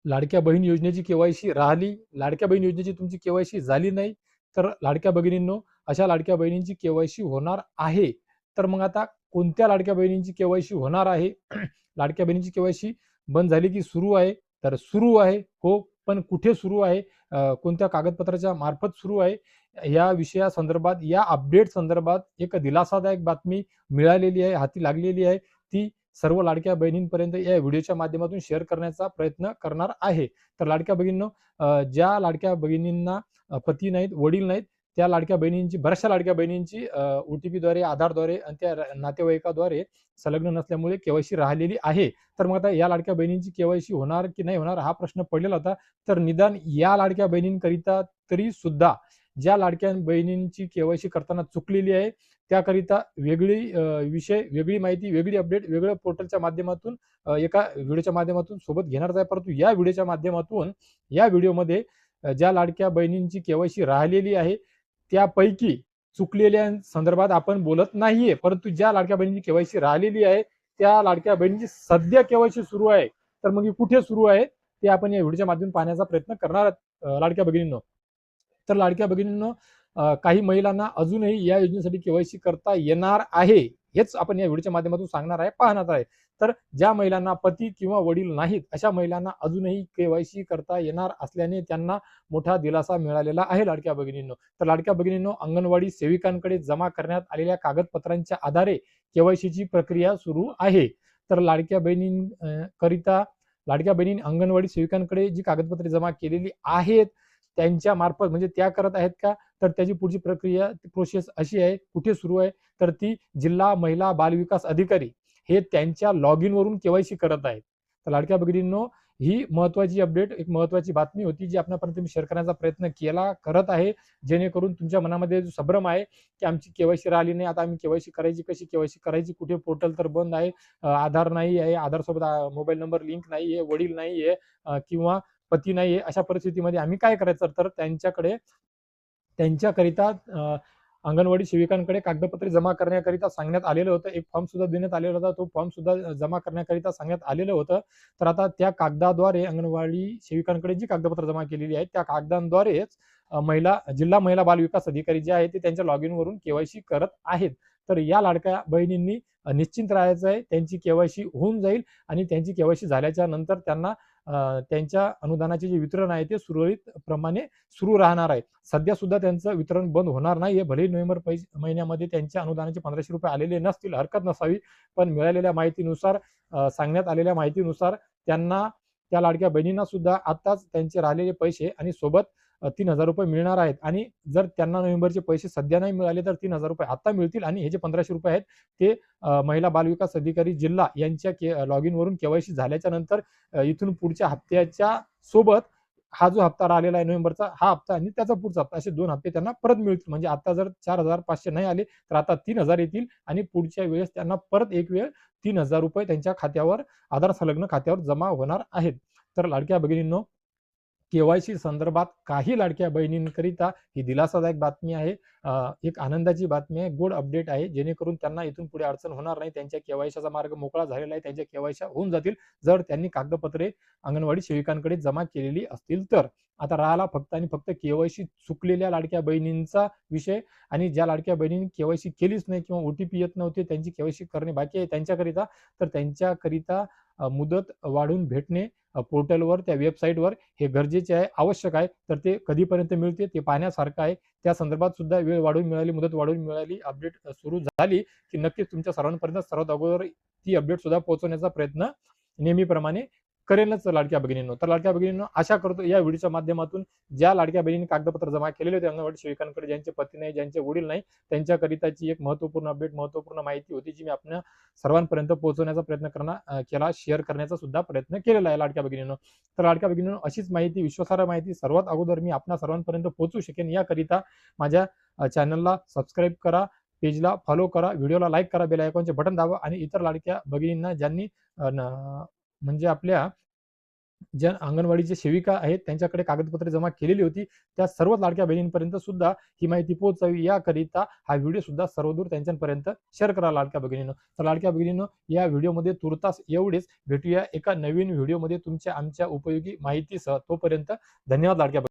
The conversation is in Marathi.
लाडक्या बहीण योजनेची केवायसी राहिली, लाडक्या बहीण योजनेची तुमची केवायसी झाली नाही, तर लाडक्या भगिनींनो, अशा लाडक्या बहिणींची केवायसी होणार आहे. तर मग आता कोणत्या लाडक्या बहिणींची केवायसी होणार आहे? लाडक्या बहिणीची केवायसी बंद झाली की सुरू आहे? तर सुरू आहे. हो, पण कुठे सुरू आहे? कोणत्या कागदपत्राच्या मार्फत सुरू आहे? या विषयासंदर्भात, या अपडेट संदर्भात एक दिलासादायक बातमी मिळालेली आहे, हाती लागलेली आहे. ती सर्व लाडक्या बहिणींपर्यंत या व्हिडिओच्या माध्यमातून शेअर करण्याचा प्रयत्न करणार आहे. तर लाडक्या भगिनींनो, ज्या लाडक्या भगिनींना पती नाहीत, वडील नाहीत, त्या लाडक्या बहिणींची, बऱ्याचशा लाडक्या बहिणींची OTPद्वारे, आधारद्वारे आणि त्या नातेवाईकाद्वारे संलग्न नसल्यामुळे केवायसी राहिलेली आहे. तर मग आता या लाडक्या बहिणींची केवायसी होणार की नाही होणार हा प्रश्न पडलेला होता. तर निदान या लाडक्या बहिणींकरिता तरी सुद्धा, ज्या लाडक्या बहिणींची केवायसी करताना चुकलेली आहे, त्याकरिता वेगळी विषय, वेगळी माहिती, वेगळी अपडेट, वेगळ्या पोर्टलच्या माध्यमातून एका व्हिडिओच्या माध्यमातून सोबत घेणारच आहे. परंतु या व्हिडिओच्या माध्यमातून, या व्हिडिओमध्ये ज्या लाडक्या बहिणींची केवायसी राहिलेली आहे, त्यापैकी चुकलेल्या संदर्भात आपण बोलत नाहीये. परंतु ज्या लाडक्या बहिणींची केवायसी राहिलेली आहे, त्या लाडक्या बहिणींची सध्या केवायसी सुरू आहे. तर मग ही कुठे सुरू आहे ते आपण या व्हिडिओच्या माध्यमातून पाहण्याचा प्रयत्न करणार आहोत लाडक्या भगिनींनो. तर लाडक्या भगिनींनो, काही महिलांना अजूनही या योजनेसाठी केवायसी करता येणार आहे, हेच आपण या व्हिडिओच्या माध्यमातून सांगणार आहे, पाहणार आहे. तर ज्या महिलांना पती किंवा वडील नाहीत, अशा महिलांना अजूनही केवायसी करता येणार असल्याने त्यांना मोठा दिलासा मिळालेला आहे लाडक्या भगिनींनो. तर लाडक्या भगिनींनो, अंगणवाडी सेविकांकडे जमा करण्यात आलेल्या कागदपत्रांच्या आधारे केवायसीची प्रक्रिया सुरू आहे. तर लाडक्या बहिणींकरिता, लाडक्या बहिणी अंगणवाडी सेविकांकडे जी कागदपत्रे जमा केलेली आहेत, त्यांच्या मार्फत, म्हणजे त्या करत आहेत का? तर त्याची पुढची प्रक्रिया, प्रोसेस अशी आहे, कुठे सुरू आहे? तर ती जिल्हा महिला बाल विकास अधिकारी हे त्यांच्या लॉग इन वरून केवायसी करत आहेत. तर लाडक्या भगिनींनो, ही महत्वाची अपडेट, एक महत्वाची बातमी होती, जी आपल्यापर्यंत मी शेअर करण्याचा प्रयत्न करत आहे, जेणेकरून तुमच्या मनामध्ये जो संभ्रम आहे की आमची केवायसी राहिली नाही, आता आम्ही केवायसी करायची कशी, केवायसी करायची कुठे, पोर्टल तर बंद आहे, आधार नाही आहे, आधार सोबत मोबाईल नंबर लिंक नाही आहे, वडील नाही आहे, किंवा पती नाहीये, अशा परिस्थितीमध्ये आम्ही काय करायचं? तर त्यांच्याकरिता अंगणवाडी सेविकांकडे कागदपत्रे जमा करण्याकरिता सांगण्यात आलेलं होतं. एक फॉर्म सुद्धा देण्यात आलेला होता. तो फॉर्म सुद्धा जमा करण्याकरिता सांगण्यात आलेलं होतं. तर आता त्या कागदाद्वारे, अंगणवाडी सेविकांकडे जी कागदपत्र जमा केलेली आहेत, त्या कागदांद्वारेच जिल्हा महिला बाल विकास अधिकारी जे आहेत, ते त्यांच्या लॉग इन वरून केवायसी करत आहेत. तर या लाडक्या बहिणींनी निश्चिंत राहायचं आहे. त्यांची केवायसी होऊन जाईल आणि त्यांची केवायसी झाल्याच्या नंतर त्यांना त्यांच्या अनुदानाचे जे वितरण आहे ते सुरळीत प्रमाणे सुरू राहणार आहे. सध्या सुद्धा त्यांचं वितरण बंद होणार नाहीये. भलेही नोव्हेंबर महिन्यामध्ये त्यांच्या अनुदानाचे ₹1500 आलेले नसतील, हरकत नसावी. पण मिळालेल्या माहितीनुसार, सांगण्यात आलेल्या माहितीनुसार, त्यांना, त्या लाडक्या बहिणींना सुद्धा आताच त्यांचे राहिलेले पैसे आणि सोबत ₹3000 मिळणार आहेत. आणि जर त्यांना नोव्हेंबरचे पैसे सध्या नाही मिळाले, तर ₹3000 आता मिळतील. आणि हे जे ₹1500 आहेत, ते महिला बाल विकास अधिकारी जिल्हा यांच्या लॉग इन वरून केवायसी झाल्याच्या नंतर, इथून पुढच्या हप्त्याच्या सोबत हा जो हप्ता राहिलेला आहे नोव्हेंबरचा, हा हप्ता आणि त्याचा पुढचा हप्ता, असे 2 हप्ते त्यांना परत मिळतील. म्हणजे आता जर 4500 नाही आले, तर आता 3000 येतील आणि पुढच्या वेळेस त्यांना परत एक वेळ ₹3000 त्यांच्या खात्यावर, आधार संलग्न खात्यावर जमा होणार आहेत. तर लाडक्या भगिनींनो, केवायसी संदर्भात काही लाडक्या बहिणींकरिता ही दिलासादायक बातमी आहे. एक आनंदाची बातमी आहे, गोड अपडेट आहे, जेणेकरून त्यांना इथून पुढे अडचण होणार नाही. त्यांच्या केवायसीचा मार्ग मोकळा झालेला आहे. त्यांच्या केवायसी होऊन जातील, जर त्यांनी कागदपत्रे अंगणवाडी सेविकांकडे जमा केलेली असतील तर. आता राहिला फक्त आणि फक्त केवायसी चुकलेल्या लाडक्या बहिणींचा विषय. आणि ज्या लाडक्या बहिणींनी केवायसी केलीच नाही किंवा OTP येत नव्हते, त्यांची केवायसी करणे बाकी आहे त्यांच्याकरिता, तर त्यांच्याकरिता मुदत वाढवून भेटणे पोर्टलवर, त्या वेबसाईटवर, हे गरजेचे आहे, आवश्यक आहे. तर ते कधीपर्यंत मिळते ते पाहण्यासारखं आहे. त्या संदर्भात सुद्धा वेळ वाढवून मिळाली, मुदत वाढवून मिळाली, अपडेट सुरू झाली की नक्कीच तुमच्या सर्वांपर्यंत सर्वात अगोदर ती अपडेट सुद्धा पोहोचवण्याचा प्रयत्न नेहमीप्रमाणे करेलच लाडक्या भगिनींनो. तर लाडक्या भगिनींनो, आशा करतो या व्हिडिओच्या माध्यमातून ज्या लाडक्या बहिणींनी कागदपत्र जमा केलेले होते अंगणवाडी सेविकांकडे, ज्यांचे पती नाही, ज्यांचे वडील नाही, त्यांच्याकरिताची एक महत्त्वपूर्ण अपडेट, महत्त्वपूर्ण माहिती होती, जी मी आपल्या सर्वांपर्यंत पोहोचवण्याचा प्रयत्न केला, शेअर करण्याचा सुद्धा प्रयत्न केलेला आहे लाडक्या भगिनींनो. तर लाडक्या भगिनींनो, अशीच माहिती, विश्वासार्ह माहिती सर्वात अगोदर मी आपल्या सर्वांपर्यंत पोहोचू शकेन, याकरिता माझ्या चॅनलला सबस्क्राईब करा, पेजला फॉलो करा, व्हिडिओला लाईक करा, बेल आयकॉनचे बटन दाबा आणि इतर लाडक्या भगिनींना, ज्यांनी म्हणजे आपल्या ज्या अंगणवाडीच्या सेविका आहेत त्यांच्याकडे कागदपत्रे जमा केलेली होती, त्या सर्व लाडक्या बहिणींपर्यंत सुद्धा ही माहिती पोहोचावी याकरिता हा व्हिडिओ सुद्धा सर्वदूर त्यांच्यापर्यंत शेअर करा लाडक्या भगिनींनो. तर लाडक्या भगिनींनो, या व्हिडिओमध्ये तुर्तास एवढेच. भेटूया एका नवीन व्हिडिओमध्ये तुमच्या आमच्या उपयोगी माहितीसह. तोपर्यंत धन्यवाद लाडक्या